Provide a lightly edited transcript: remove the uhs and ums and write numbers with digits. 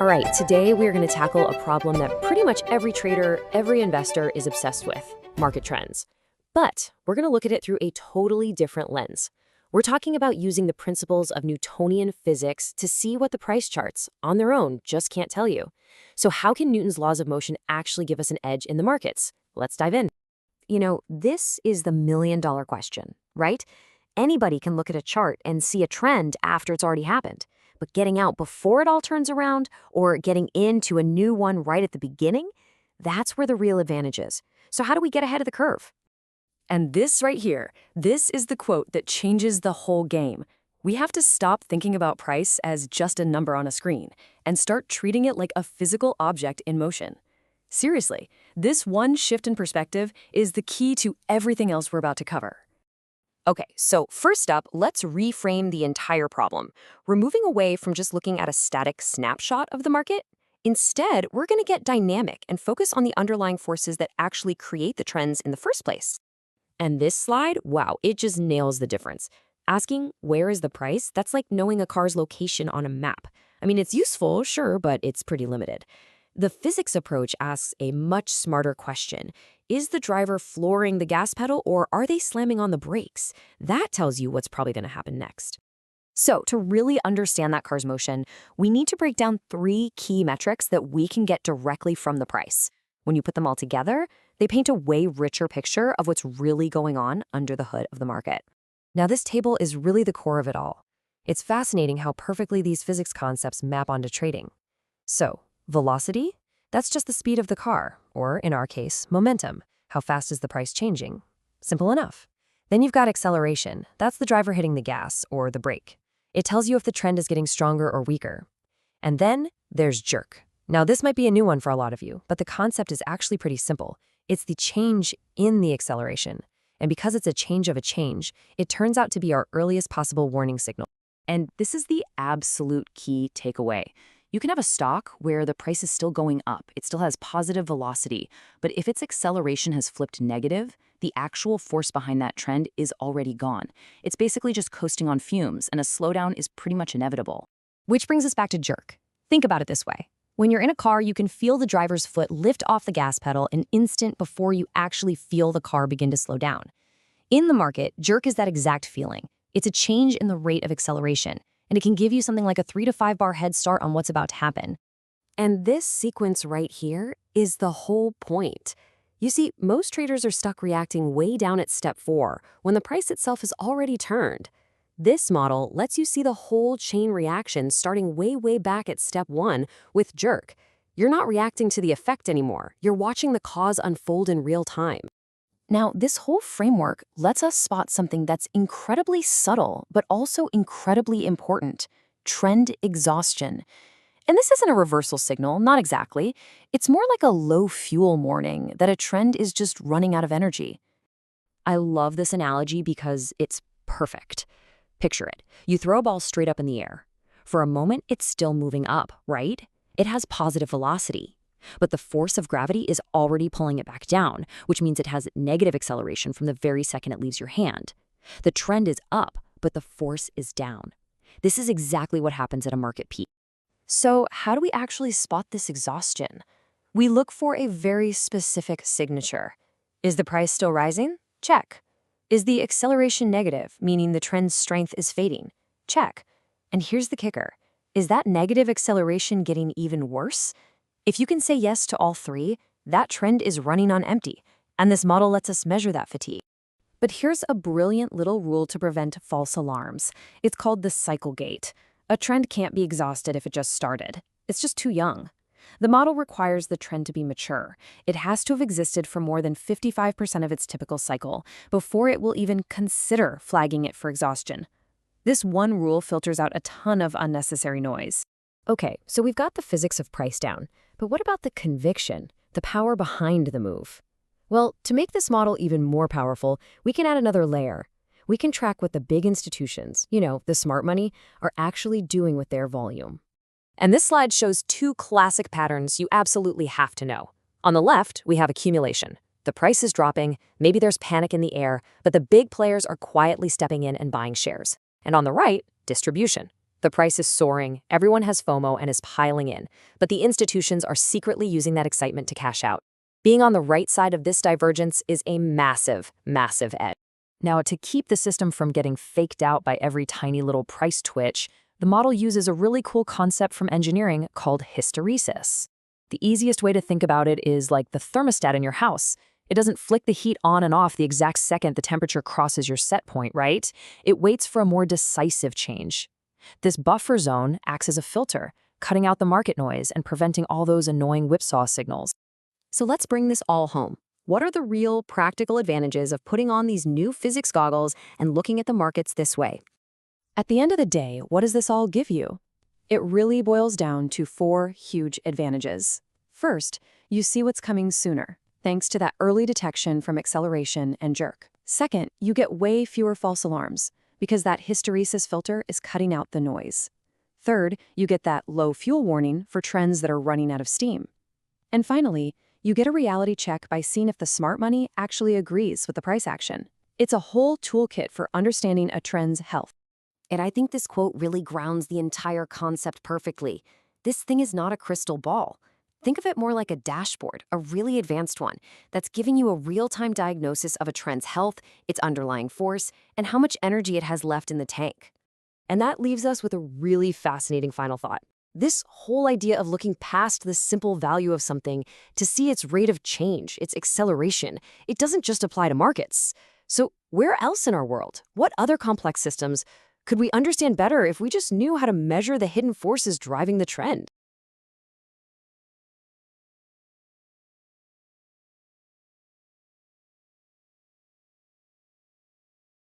All right, today we are going to tackle a problem that pretty much every trader, every investor is obsessed with, market trends. But we're going to look at it through a totally different lens. We're talking about using the principles of Newtonian physics to see what the price charts, on their own, just can't tell you. So how can Newton's laws of motion actually give us an edge in the markets? Let's dive in. This is the million-dollar question, right? Anybody can look at a chart and see a trend after it's already happened. But getting out before it all turns around or getting into a new one right at the beginning, that's where the real advantage is. So how do we get ahead of the curve? And this right here, this is the quote that changes the whole game. We have to stop thinking about price as just a number on a screen and start treating it like a physical object in motion. Seriously, this one shift in perspective is the key to everything else we're about to cover. Okay, so first up, let's reframe the entire problem, removing away from just looking at a static snapshot of the market. Instead, we're going to get dynamic and focus on the underlying forces that actually create the trends in the first place. And this slide, wow, it just nails the difference. Asking where is the price, that's like knowing a car's location on a map. I mean, it's useful, sure, but it's pretty limited. The physics approach asks a much smarter question. Is the driver flooring the gas pedal or are they slamming on the brakes? That tells you what's probably going to happen next. So to really understand that car's motion, we need to break down 3 key metrics that we can get directly from the price. When you put them all together, they paint a way richer picture of what's really going on under the hood of the market. Now, this table is really the core of it all. It's fascinating how perfectly these physics concepts map onto trading. So, velocity? That's just the speed of the car, or in our case, momentum. How fast is the price changing? Simple enough. Then you've got acceleration. That's the driver hitting the gas or the brake. It tells you if the trend is getting stronger or weaker. And then there's jerk. Now, this might be a new one for a lot of you, but the concept is actually pretty simple. It's the change in the acceleration. And because it's a change of a change, it turns out to be our earliest possible warning signal. And this is the absolute key takeaway. You can have a stock where the price is still going up. It still has positive velocity. But if its acceleration has flipped negative, the actual force behind that trend is already gone. It's basically just coasting on fumes, and a slowdown is pretty much inevitable. Which brings us back to jerk. Think about it this way. When you're in a car, you can feel the driver's foot lift off the gas pedal an instant before you actually feel the car begin to slow down. In the market, jerk is that exact feeling. It's a change in the rate of acceleration, and it can give you something like a 3 to 5 bar head start on what's about to happen. And this sequence right here is the whole point. You see, most traders are stuck reacting way down at step 4 when the price itself is already turned. This model lets you see the whole chain reaction starting way back at step 1 with jerk. You're not reacting to the effect anymore. You're watching the cause unfold in real time. Now, this whole framework lets us spot something that's incredibly subtle, but also incredibly important: trend exhaustion. And this isn't a reversal signal, not exactly. It's more like a low fuel warning that a trend is just running out of energy. I love this analogy because it's perfect. Picture it. You throw a ball straight up in the air. For a moment, it's still moving up, right? It has positive velocity. But the force of gravity is already pulling it back down, which means it has negative acceleration from the very second it leaves your hand. The trend is up, but the force is down. This is exactly what happens at a market peak. So how do we actually spot this exhaustion? We look for a very specific signature. Is the price still rising? Check. Is the acceleration negative, meaning the trend's strength is fading? Check. And here's the kicker. Is that negative acceleration getting even worse? If you can say yes to all 3, that trend is running on empty, and this model lets us measure that fatigue. But here's a brilliant little rule to prevent false alarms. It's called the cycle gate. A trend can't be exhausted if it just started. It's just too young. The model requires the trend to be mature. It has to have existed for more than 55% of its typical cycle before it will even consider flagging it for exhaustion. This one rule filters out a ton of unnecessary noise. Okay, so we've got the physics of price down, but what about the conviction, the power behind the move? Well, to make this model even more powerful, we can add another layer. We can track what the big institutions, the smart money, are actually doing with their volume. And this slide shows 2 classic patterns you absolutely have to know. On the left, we have accumulation. The price is dropping, maybe there's panic in the air, but the big players are quietly stepping in and buying shares. And on the right, distribution. The price is soaring, everyone has FOMO and is piling in, but the institutions are secretly using that excitement to cash out. Being on the right side of this divergence is a massive, massive edge. Now, to keep the system from getting faked out by every tiny little price twitch, the model uses a really cool concept from engineering called hysteresis. The easiest way to think about it is like the thermostat in your house. It doesn't flick the heat on and off the exact second the temperature crosses your set point, right? It waits for a more decisive change. This buffer zone acts as a filter, cutting out the market noise and preventing all those annoying whipsaw signals. So let's bring this all home. What are the real practical advantages of putting on these new physics goggles and looking at the markets this way? At the end of the day, what does this all give you? It really boils down to 4 huge advantages. First, you see what's coming sooner, thanks to that early detection from acceleration and jerk. Second, you get way fewer false alarms, because that hysteresis filter is cutting out the noise. Third, you get that low fuel warning for trends that are running out of steam. And finally, you get a reality check by seeing if the smart money actually agrees with the price action. It's a whole toolkit for understanding a trend's health. And I think this quote really grounds the entire concept perfectly. This thing is not a crystal ball. Think of it more like a dashboard, a really advanced one, that's giving you a real-time diagnosis of a trend's health, its underlying force, and how much energy it has left in the tank. And that leaves us with a really fascinating final thought. This whole idea of looking past the simple value of something to see its rate of change, its acceleration, it doesn't just apply to markets. So where else in our world, what other complex systems could we understand better if we just knew how to measure the hidden forces driving the trend?